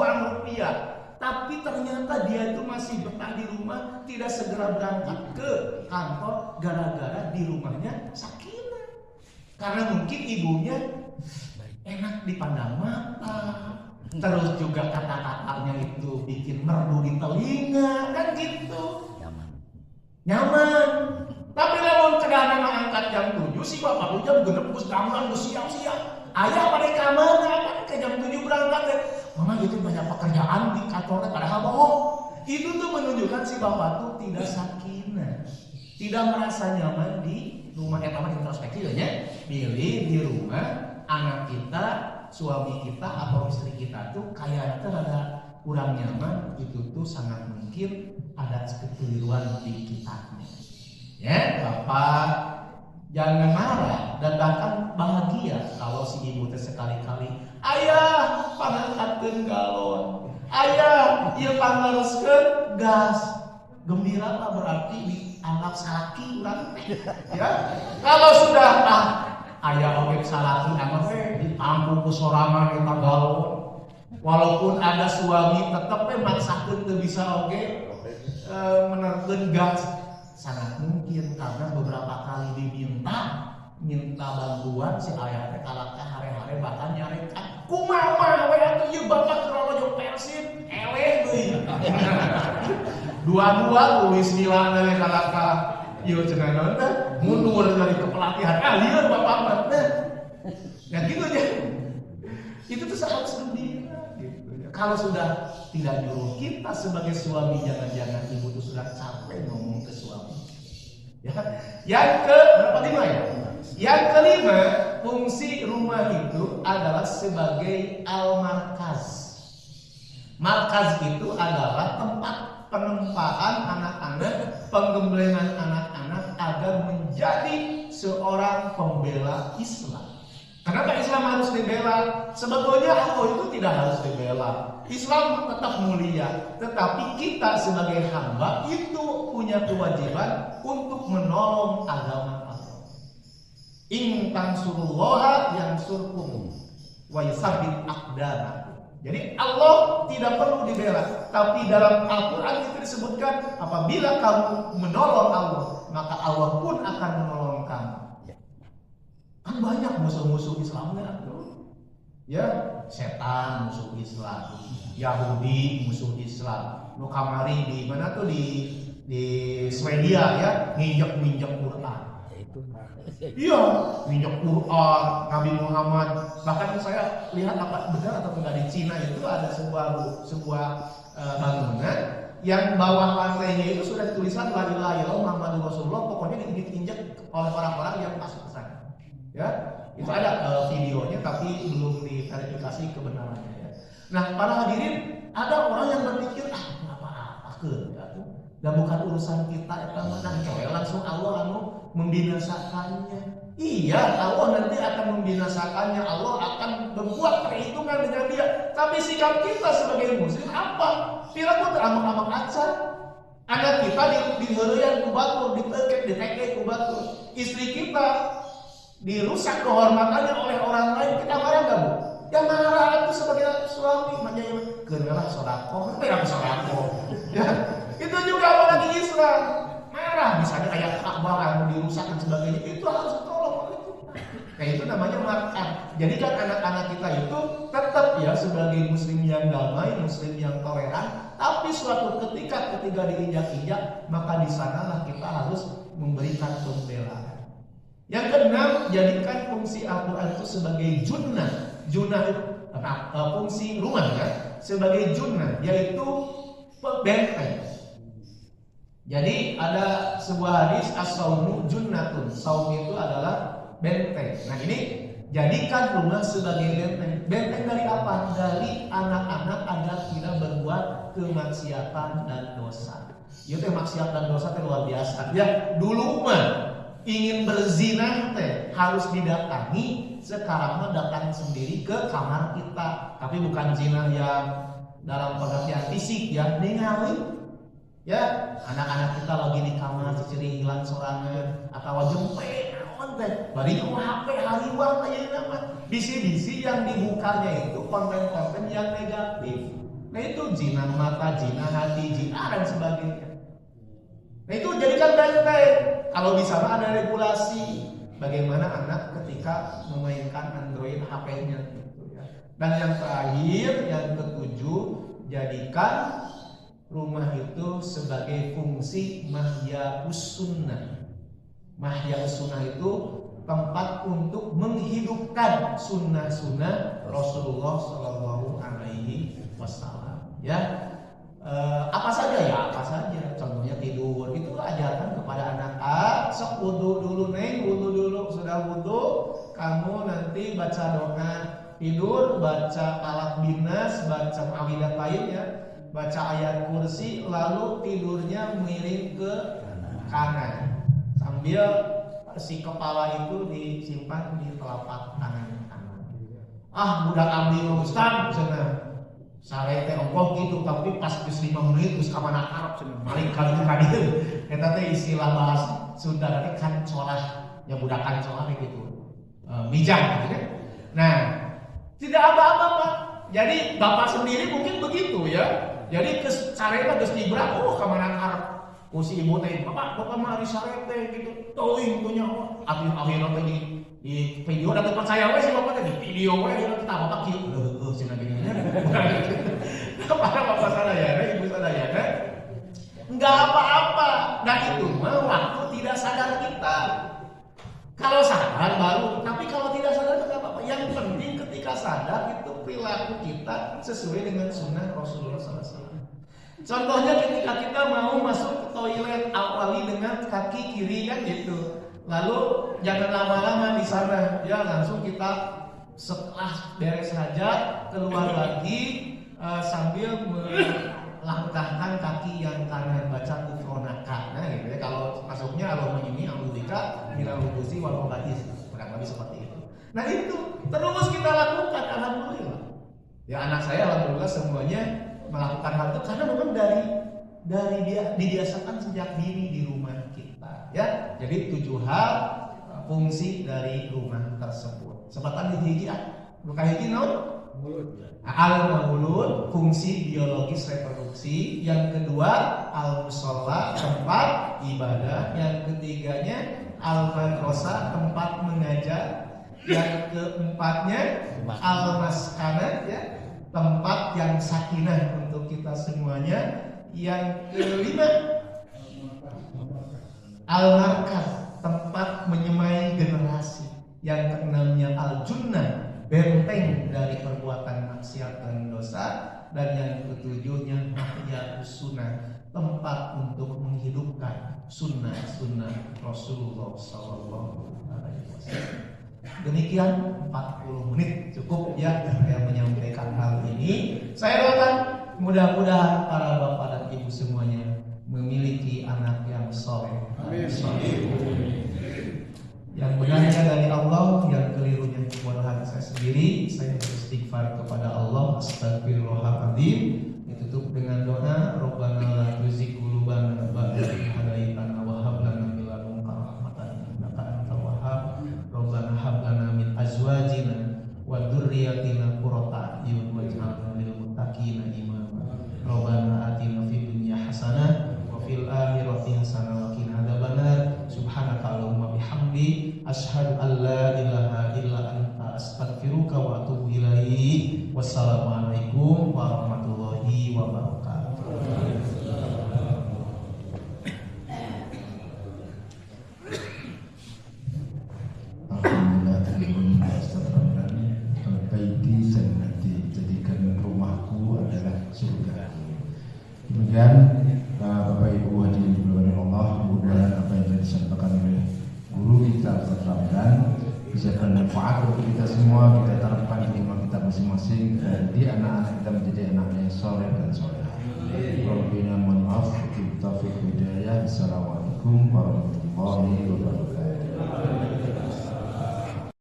jutaan rupiah. Tapi ternyata dia itu masih betah di rumah, tidak segera berangkat ke kantor gara-gara di rumahnya sakinah. Karena mungkin ibunya enak dipandang mata, terus juga kata-katanya itu bikin merdu di telinga, kan gitu. Nyaman. Tapi lamun cegana angkat jam 7 sih bapak tuh jam 6 geus gamlan geus siap-siap. Aya pada kamar apa ke jam 7 berangkat teh. Mama itu banyak pekerjaan di kantornya padahal bohong. Itu tuh menunjukkan si bapak tuh tidak sakinah. Tidak merasa nyaman di rumah pertama introspeksi ya. Pilih di rumah anak kita, suami kita atau istri kita tuh kayaknya ada kurang nyaman, itu tuh sangat mungkin ada kekeliruan di kitanya. Ya, Bapak jangan marah dan bahkan bahagia kalau si ibu teh sekali-kali, ayah panangkatkeun galon, ayah ieu pangareskeun gas. Gembira mah berarti dianggap salaki urang teh. Ya. Kalau sudah ayah oge salaki anggap ditampung ku sorangan eta galon. Walaupun ada suami tetep maksakeun teu bisa oge menerkeun gas. Sangat mungkin karena beberapa kali minta bantuan si ayah teh kalaka hare-hare bahkan nyarekan kumaha we atuh ieu bapak kerojo Persib eleh deui. Dua-dua tulis nilana we kalaka ieu cenah naon teh mundur dari kepelatihan. Lieur bapak mah. Ya gitu aja. Itu tuh sangat gembira gitu ya. Kalau sudah tidak nyuruh kita sebagai suami, jangan-jangan ibu tuh sudah capek ngomong ke suami. Ya. Yang ke berapa 5 ya? Yang kelima, fungsi rumah itu adalah sebagai al-markaz. Markaz itu adalah tempat penempaan anak-anak, penggemblengan anak-anak agar menjadi seorang pembela Islam. Kenapa Islam harus dibela? Sebetulnya Allah itu tidak harus dibela. Islam tetap mulia, tetapi kita sebagai hamba itu punya kewajiban untuk menolong agama Allah. In tansurullaha yansurkum wa yusabbit aqdamakum. Jadi Allah tidak perlu dibela, tapi dalam Al-Qur'an itu disebutkan apabila kamu menolong Allah, maka Allah pun akan menolong kamu. Kan banyak musuh-musuh Islamnya tuh. Ya, setan musuh Islam, Yahudi musuh Islam. Nu kamari di mana tuh di Swedia ya, nginjek Quran. Iya, nginjek Quran, Nabi Muhammad. Bahkan saya lihat apa benar atau enggak di Cina itu ada sebuah bangunan yang bawah lantainya itu sudah tulisan la ilaha illallah Muhammadur Rasulullah, pokoknya diinjek oleh orang-orang yang masuk ke sana. Ya, itu ada videonya tapi belum diverifikasi kebenarannya ya. Nah, para hadirin, ada orang yang berpikir apa-apa ya tuh. Dan bukan urusan kita eta mah langsung Allah membinasakannya. Iya, Allah nanti akan membinasakannya. Allah akan membuat perhitungan dengan dia. Tapi sikap kita sebagai muslim apa? Pira teramak-amak acan. Anak kita diheureuyan ku batur, ditekek ku batur. Istri kita dirusak kehormatannya oleh orang lain, kita marah nggak bu? Ya marah itu sebagai suami, makanya kenalah sodako, merah sodako. Ya, itu juga apalagi Islam marah, misalnya kayak Ka'bah yang dirusak dan sebagainya, itu harus ditolong itu. Kayak itu namanya marah. Jadi kan anak-anak kita itu tetap ya sebagai muslim yang damai, muslim yang toleran, tapi suatu ketika diinjak-injak, maka di sanalah kita harus memberikan pembelaan. Yang keenam, jadikan fungsi Al-Quran itu sebagai junnah fungsi rumah ya, sebagai junnah, yaitu benteng. Jadi ada sebuah hadis as-saumu junnatun, saum itu adalah benteng. Nah ini jadikan rumah sebagai benteng. Benteng dari apa? Dari anak-anak agar tidak berbuat kemaksiatan dan dosa. Itu maksiat dan dosa itu luar biasa. Ya dulu mah ingin berzina teh harus didatangi, sekarang mah datang sendiri ke kamar kita. Tapi bukan zina yang dalam pengertian fisik ya, ningali. Ya, anak-anak kita lagi di kamar ciciri hilang sorangan atau jempe naon teh bari ku HP hariwang ayeuna mah. Bisi-bisi yang dibukanya itu konten-konten yang negatif. Nah itu zina mata, zina hati, zina dan sebagainya. Nah itu jadikan baik-baik. Kalau bisa ada regulasi bagaimana anak ketika memainkan Android HP-nya gitu ya. Dan yang terakhir, yang ketujuh, jadikan rumah itu sebagai fungsi mahyaus sunnah. Mahyaus sunnah itu tempat untuk menghidupkan sunnah-sunnah Rasulullah Shallallahu Alaihi Wasallam. Ya, apa saja ya, apa saja. Contohnya tidur, itu ajarkan kepada anak. Sok wudu dulu neng, wudu dulu. Sudah wudu, kamu nanti baca doa tidur, baca falak binas, baca awidatain ya, baca ayat kursi, lalu tidurnya miring ke kanan sambil si kepala itu disimpan di telapak tangan kanan. Budak abdi Ustaz cenah. Sare teh ongkoh gitu, tapi pas geus 5 menit geus ka mana Arab cenah. Malik kali ka dieu. Eta teh istilah bahasa Sunda teh kan colah, ya budakan colah gitu. Mijang gitu kan. Nah, tidak apa-apa Pak. Jadi Bapak sendiri mungkin begitu ya. Jadi geus sarena geus dibrak ka mana Arab. Si ibu teh, bapak mah di sare teh gitu, teuing punya akhirnya teh di video dan percaya we si bapak teh di video we kita bapak kieu cenah gini. Para bapak sadayana, ibu sadayana, enggak apa-apa. Dan itu mah waktu tidak sadar kita. Kalau sadar baru, tapi kalau tidak sadar enggak apa-apa. Yang penting ketika sadar itu perilaku kita sesuai dengan sunnah Rasulullah SAW. Contohnya ketika kita mau masuk ke toilet, awali dengan kaki kiri kan gitu. Lalu jangan lama-lama di sana, ya langsung kita setelah beres hajat keluar lagi sambil melangkahkan kaki yang kanan, baca kufronaka. Nah gitu ya, kalau masuknya Allahumma inni a'udzubika minal khubuthi wal khaba'ith, kurang lebih seperti itu. Nah itu terus kita lakukan, alhamdulillah. Ya anak saya alhamdulillah semuanya melakukan hal itu karena memang dari dia dibiasakan sejak dini di rumah kita ya. Jadi 7 hal fungsi dari rumah tersebut. Sebatan di hiji bukan hiji naon? Al-maulud, fungsi biologis reproduksi. Yang kedua al-musholla, tempat ibadah. Yang ketiganya al-madrasah, tempat mengajar. Yang keempatnya al-maskanah ya, tempat yang sakinah untuk kita semuanya. Yang kelima al-markaz, tempat menyemai generasi. Yang keenamnya al-junnah, benteng dari perbuatan maksiat dan dosa. Dan yang ketujuhnya mahyaus sunnah, tempat untuk menghidupkan sunnah-sunnah Rasulullah SAW. Demikian 40 menit cukup ya saya menyampaikan hal ini. Saya doakan mudah-mudahan para bapak dan ibu semuanya memiliki anak yang soleh. Yang benarnya dari Allah, yang kelirunya kebodohan saya sendiri. Saya beristighfar kepada Allah. Astagfirullahaladzim. Ditutup dengan doa Rabbana la tuzigh qulubana ba'da idh hadaitana wa hab lana min ladunka rahmatan innaka antal wahhab. Rabbana hab lana min azwajina wa dzurriyyatina qurrata a'yun waj'alna lil muttaqina imama. Rabbana atina fid dunya hasanah wa fil akhirati hasanah wa qina adzabannar. Subhanaka Allahumma bihamdi asyhadu an la ilaha illa anta astaghfiruka wa atubu ilaik. Wassalamualaikum warahmatullahi wabarakatuh. Alhamdulillah terbaiki jannati, jadikan rumahku adalah surga. Kemudian Bapak Ibu hadirin dimuliakan Allah, mudah-mudahan apa yang telah disampaikan oleh guru kita Ustaz Ramdan bisa bermanfaat untuk kita semua. Kita terapkan di rumah kita masing-masing dan di anak-anak kita menjadi anak yang soleh dan soleh. Rabbina mohon maaf, taufiq hidayah. Assalamualaikum warahmatullahi wabarakatuh.